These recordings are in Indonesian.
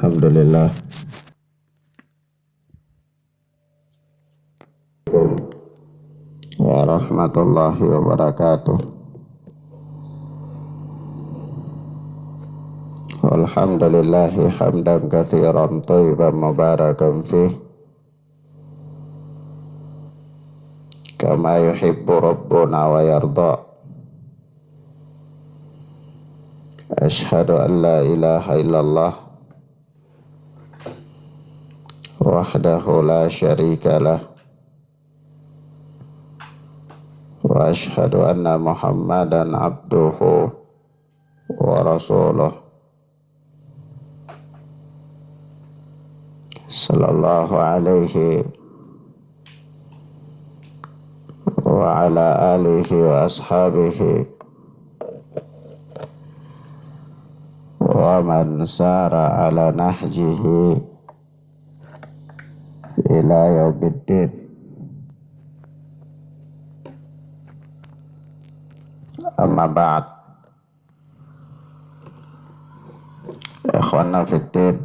Alhamdulillah warahmatullahi wabarakatuh. Alhamdulillahi hamdan katsiran thayyiban mubarakan fih kama yuhibbu rabbuna wa yarda. Ashhadu an la ilaha illallah wahdahu la syarika lah wa ashhadu anna Muhammadan abduhu wa rasuluh sallallahu alaihi wa ala alihi wa ashabihi wa man sara ala nahjihi ila yaumiddin. Amma ba'd. Ikhwana fiddin,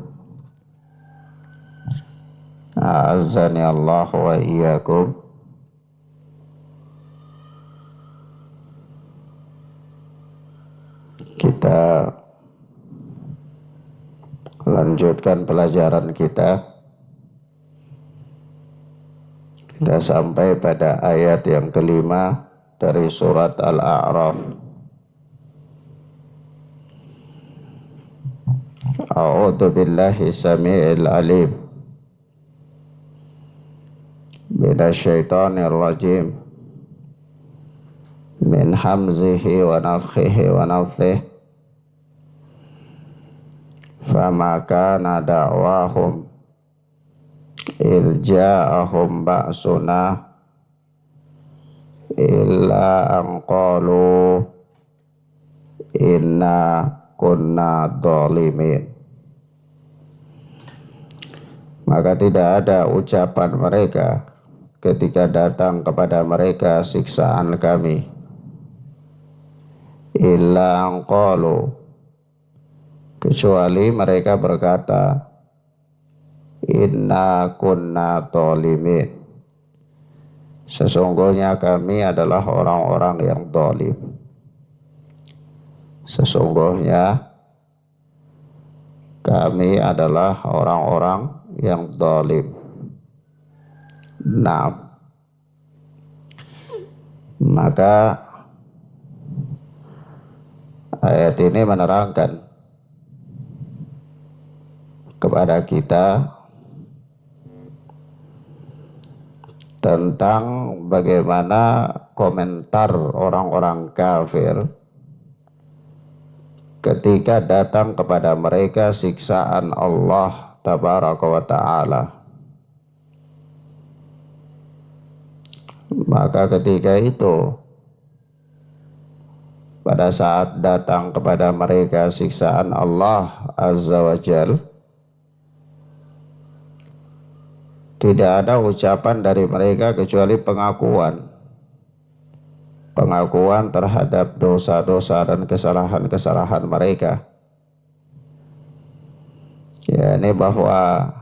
a'azzani Allah wa iyyakum. Kita lanjutkan pelajaran kita. Kita sampai pada ayat yang kelima dari surat Al-A'raf. A'udzu billahi samii'il alim minasyaitonir rajim min hamzihi wa nafthihi wa nafthihi. Fama kana da'wahum idh ja'ahum ba'suna illa an qalu inna kunna dhalimin. Maka tidak ada ucapan mereka ketika datang kepada mereka siksaan kami, illa an qalu, kecuali mereka berkata, inna kunna dhalimin, sesungguhnya kami adalah orang-orang yang zalim. Sesungguhnya kami adalah orang-orang yang zalim. Nah, maka ayat ini menerangkan kepada kita tentang bagaimana komentar orang-orang kafir ketika datang kepada mereka siksaan Allah tabaraka wa ta'ala. Maka ketika itu, pada saat datang kepada mereka siksaan Allah azza wa jal, tidak ada ucapan dari mereka kecuali pengakuan terhadap dosa-dosa dan kesalahan-kesalahan mereka. Ya, ini bahwa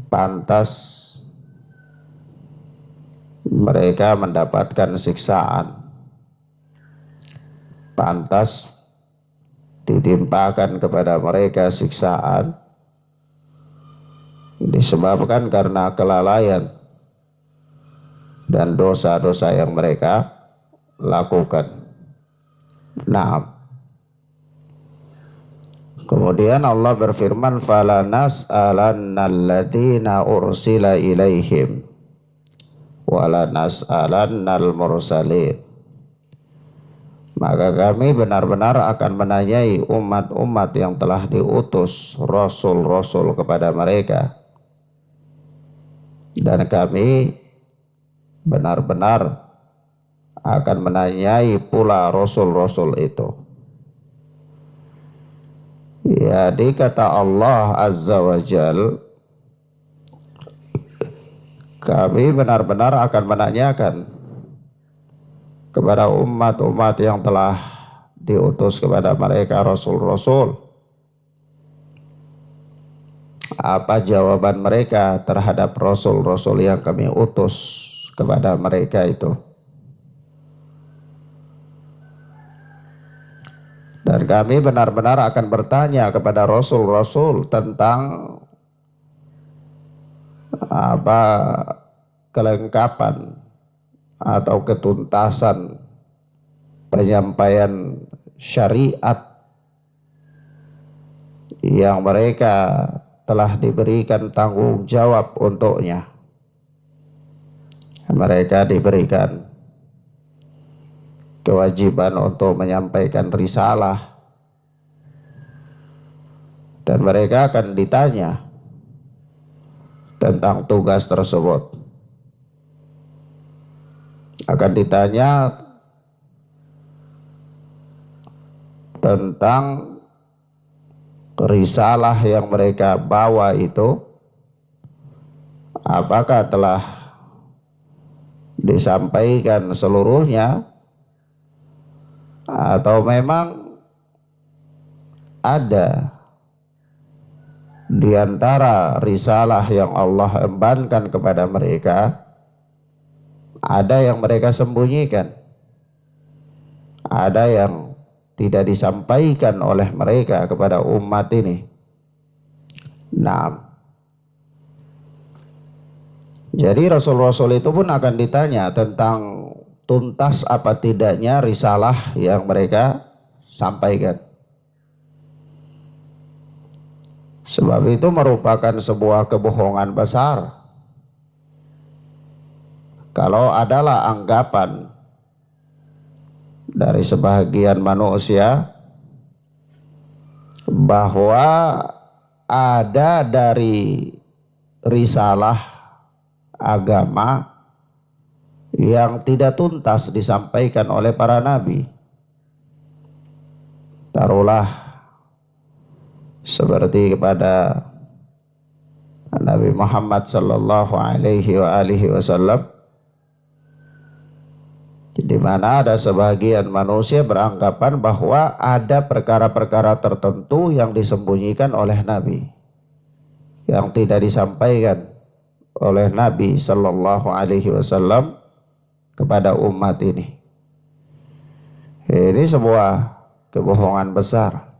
pantas mereka mendapatkan siksaan, pantas ditimpakan kepada mereka siksaan, disebabkan karena kelalaian dan dosa-dosa yang mereka lakukan. Nah, kemudian Allah berfirman, fala nas'alannal ladzina ursila ilaihim wala nas'alannal mursalin. Maka kami benar-benar akan menanyai umat-umat yang telah diutus rasul-rasul kepada mereka, dan kami benar-benar akan menanyai pula rasul-rasul itu. Jadi kata Allah azza wa jal, kami benar-benar akan menanyakan kepada umat-umat yang telah diutus kepada mereka rasul-rasul apa jawaban mereka terhadap rasul-rasul yang kami utus kepada mereka itu. Dan kami benar-benar akan bertanya kepada rasul-rasul tentang apa kelengkapan atau ketuntasan penyampaian syariat yang mereka telah diberikan tanggung jawab untuknya. Mereka diberikan kewajiban untuk menyampaikan risalah, dan mereka akan ditanya tentang tugas tersebut. Akan ditanya tentang risalah yang mereka bawa itu, apakah telah disampaikan seluruhnya atau memang ada di antara risalah yang Allah embankan kepada mereka, ada yang mereka sembunyikan, ada yang tidak disampaikan oleh mereka kepada umat ini. Nah, jadi rasul-rasul itu pun akan ditanya tentang tuntas apa tidaknya risalah yang mereka sampaikan. Sebab itu merupakan sebuah kebohongan besar kalau adalah anggapan dari sebagian manusia bahwa ada dari risalah agama yang tidak tuntas disampaikan oleh para nabi. Taruhlah seperti kepada Nabi Muhammad sallallahu alaihi wasallam, di mana ada sebagian manusia beranggapan bahwa ada perkara-perkara tertentu yang disembunyikan oleh nabi, yang tidak disampaikan oleh Nabi sallallahu alaihi wasallam kepada umat ini. Ini sebuah kebohongan besar.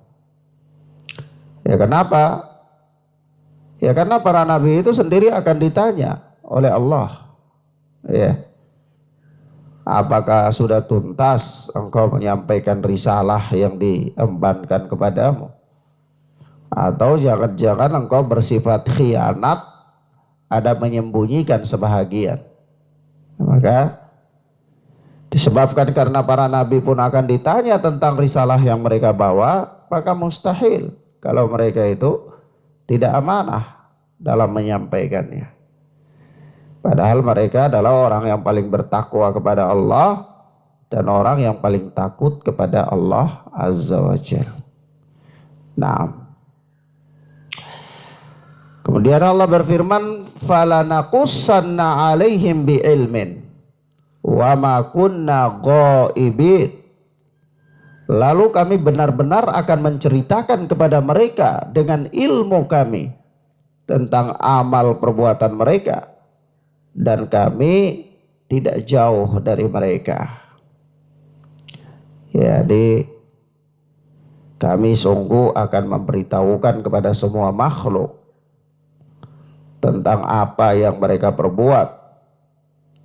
Ya kenapa? Ya karena para nabi itu sendiri akan ditanya oleh Allah. Ya. Apakah sudah tuntas engkau menyampaikan risalah yang diembankan kepadamu? Atau jangan-jangan engkau bersifat khianat, ada menyembunyikan sebahagian. Maka disebabkan karena para nabi pun akan ditanya tentang risalah yang mereka bawa, maka mustahil kalau mereka itu tidak amanah dalam menyampaikannya. Padahal mereka adalah orang yang paling bertakwa kepada Allah dan orang yang paling takut kepada Allah Azza wa Jalla. Nah, kemudian Allah berfirman, "Falanaqussanna 'alaihim bi'ilmin wa ma kunna ghaibin." Lalu kami benar-benar akan menceritakan kepada mereka dengan ilmu kami tentang amal perbuatan mereka, dan kami tidak jauh dari mereka. Jadi kami sungguh akan memberitahukan kepada semua makhluk tentang apa yang mereka perbuat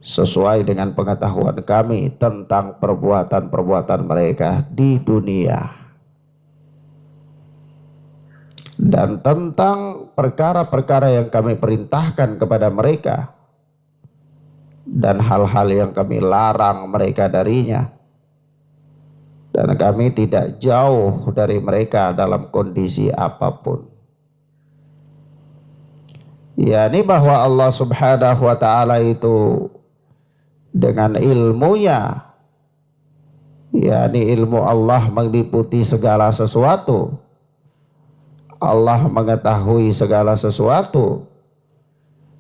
sesuai dengan pengetahuan kami tentang perbuatan-perbuatan mereka di dunia, dan tentang perkara-perkara yang kami perintahkan kepada mereka dan hal-hal yang kami larang mereka darinya, dan kami tidak jauh dari mereka dalam kondisi apapun. yakni bahwa Allah Subhanahu wa taala itu dengan ilmunya, yakni ilmu Allah meliputi segala sesuatu. Allah mengetahui segala sesuatu,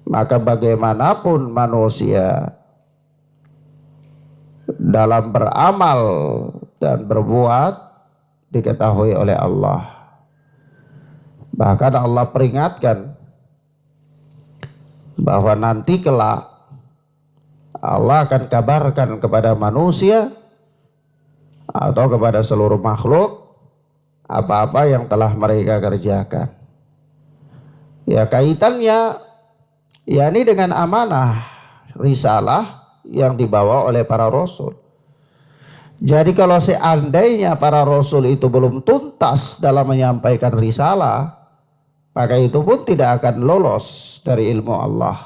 maka bagaimanapun manusia dalam beramal dan berbuat diketahui oleh Allah. Bahkan Allah peringatkan bahwa nanti kelak Allah akan kabarkan kepada manusia atau kepada seluruh makhluk apa-apa yang telah mereka kerjakan. Ya, kaitannya yakni dengan amanah risalah yang dibawa oleh para rasul. Jadi kalau seandainya para rasul itu belum tuntas dalam menyampaikan risalah, maka itu pun tidak akan lolos dari ilmu Allah.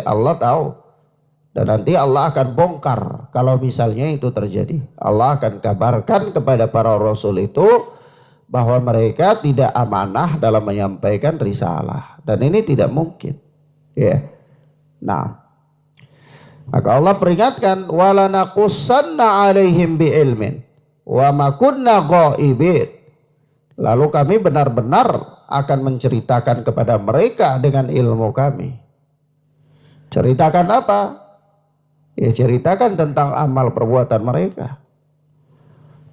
Allah tahu. Dan nanti Allah akan bongkar kalau misalnya itu terjadi. Allah akan kabarkan kepada para rasul itu bahwa mereka tidak amanah dalam menyampaikan risalah. Dan ini tidak mungkin. Ya. Nah, maka Allah peringatkan, walanaqussanna 'alaihim biilmin wa ma kunna ghaibin. Lalu kami benar-benar akan menceritakan kepada mereka dengan ilmu kami. Ceritakan apa? Ya, ceritakan tentang amal perbuatan mereka.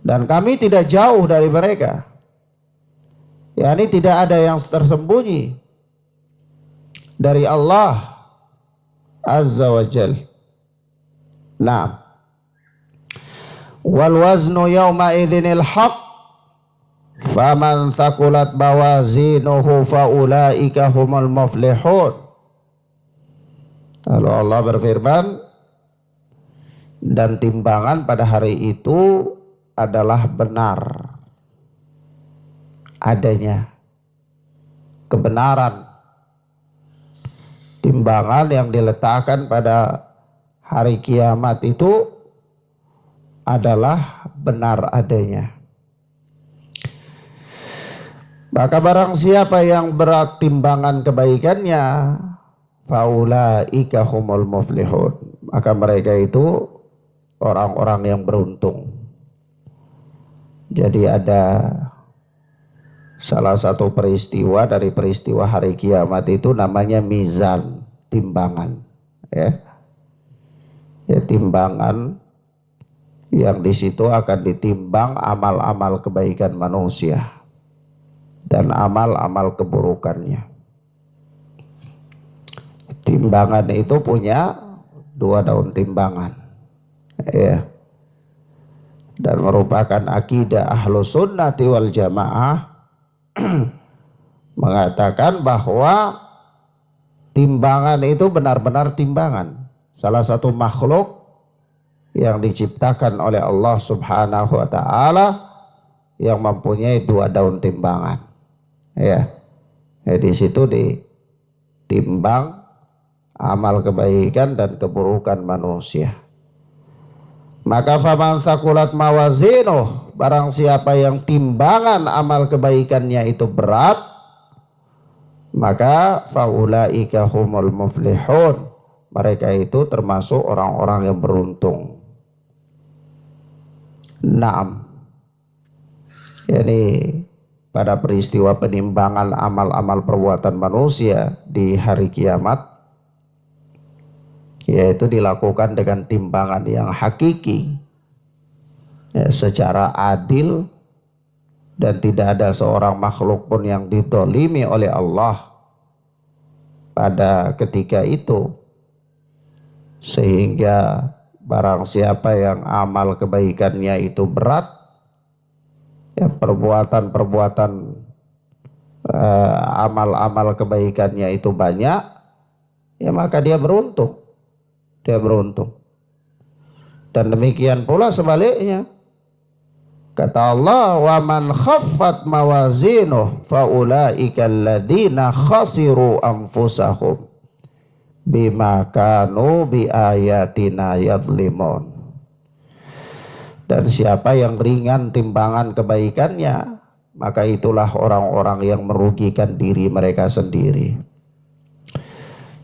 Dan kami tidak jauh dari mereka. Ya, ini tidak ada yang tersembunyi dari Allah Azza wa Jal. Nah, wal waznu yawma idzinil haq faman thaqulat mawazinuhu faulaika humul muflihun. Lalu Allah berfirman, dan timbangan pada hari itu adalah benar adanya, kebenaran. Timbangan yang diletakkan pada hari kiamat itu adalah benar adanya. Maka barang siapa yang berat timbangan kebaikannya, faulaika humul muflihun, maka mereka itu orang-orang yang beruntung. Jadi ada salah satu peristiwa dari peristiwa hari kiamat itu namanya mizan, timbangan. Ya, timbangan yang di situ akan ditimbang amal-amal kebaikan manusia dan amal-amal keburukannya. Timbangan itu punya 2 daun timbangan. Ya, dan merupakan akidah Ahlus Sunnati wal Jamaah mengatakan bahwa timbangan itu benar-benar timbangan. Salah satu makhluk yang diciptakan oleh Allah Subhanahu wa taala yang mempunyai 2 daun timbangan. Ya, di situ ditimbang amal kebaikan dan keburukan manusia. Maka faman thaqulat mawazinuh, barang siapa yang timbangan amal kebaikannya itu berat, maka faulaika humul muflihun, mereka itu termasuk orang-orang yang beruntung. Naam. Jadi pada peristiwa penimbangan amal-amal perbuatan manusia di hari kiamat, yaitu dilakukan dengan timbangan yang hakiki, ya, secara adil, dan tidak ada seorang makhluk pun yang didolimi oleh Allah pada ketika itu, sehingga barang siapa yang amal kebaikannya itu berat, ya, perbuatan-perbuatan amal-amal kebaikannya itu banyak, ya maka dia beruntung. Dia beruntung. Dan demikian pula sebaliknya. Kata Allah, wa man khaffat mawazinuh faulaika alladziina khasiru anfusahum bima kanu biayatina yadlimun. Dan siapa yang ringan timbangan kebaikannya, maka itulah orang-orang yang merugikan diri mereka sendiri.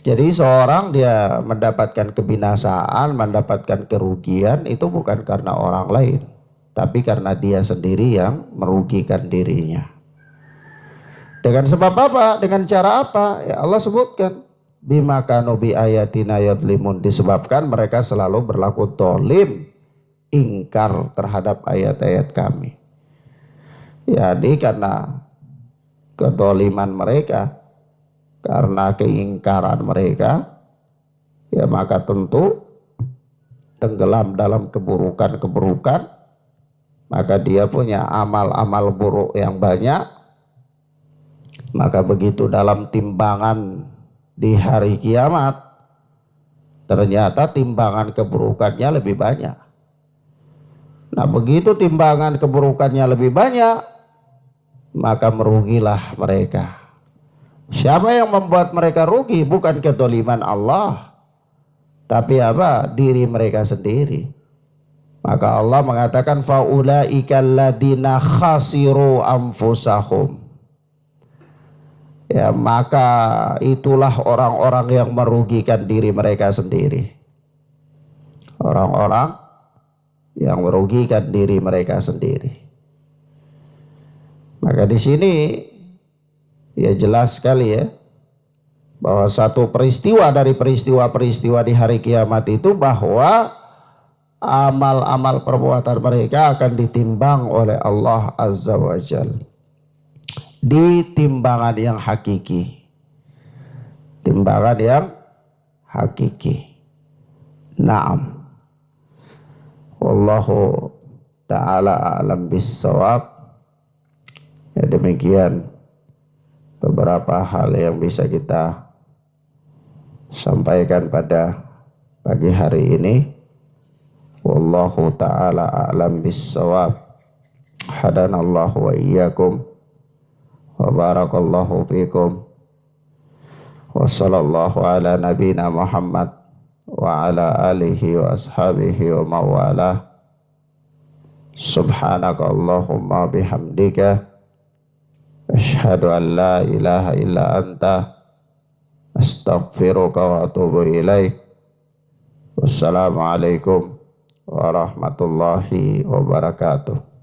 Jadi seorang dia mendapatkan kebinasaan, mendapatkan kerugian, itu bukan karena orang lain, tapi karena dia sendiri yang merugikan dirinya. Dengan sebab apa? Dengan cara apa? Ya Allah sebutkan, bima kanu bi ayatina yadlimun, disebabkan mereka selalu berlaku dolim, ingkar terhadap ayat-ayat kami. Jadi karena kedoliman mereka, karena keingkaran mereka, ya maka tentu tenggelam dalam keburukan-keburukan, maka dia punya amal-amal buruk yang banyak. Maka begitu dalam timbangan di hari kiamat, ternyata timbangan keburukannya lebih banyak. Nah begitu timbangan keburukannya lebih banyak, maka merugilah mereka. Siapa yang membuat mereka rugi? Bukan kezaliman Allah, tapi apa? Diri mereka sendiri. Maka Allah mengatakan faulaika alladzina khasiru anfusahum. Ya, maka itulah orang-orang yang merugikan diri mereka sendiri. Orang-orang yang merugikan diri mereka sendiri. Maka di sini ya jelas sekali ya, bahwa satu peristiwa dari peristiwa-peristiwa di hari kiamat itu, bahwa amal-amal perbuatan mereka akan ditimbang oleh Allah Azza wa Jalla di timbangan yang hakiki. Timbangan yang hakiki. Naam. Wallahu ta'ala a'lam bis-shawab. Ya demikian beberapa hal yang bisa kita sampaikan pada pagi hari ini. Wallahu ta'ala a'lam bis-shawab. Hadanallahu wa iyyakum wa barakallahu fikum wa sallallahu ala nabina Muhammad wa ala alihi wa ashabihi wa mawalah. Subhanaka Allahumma bihamdika asyhadu an la ilaha illa anta astaghfiruka wa atubu ilaik. Wassalamualaikum warahmatullahi wabarakatuh.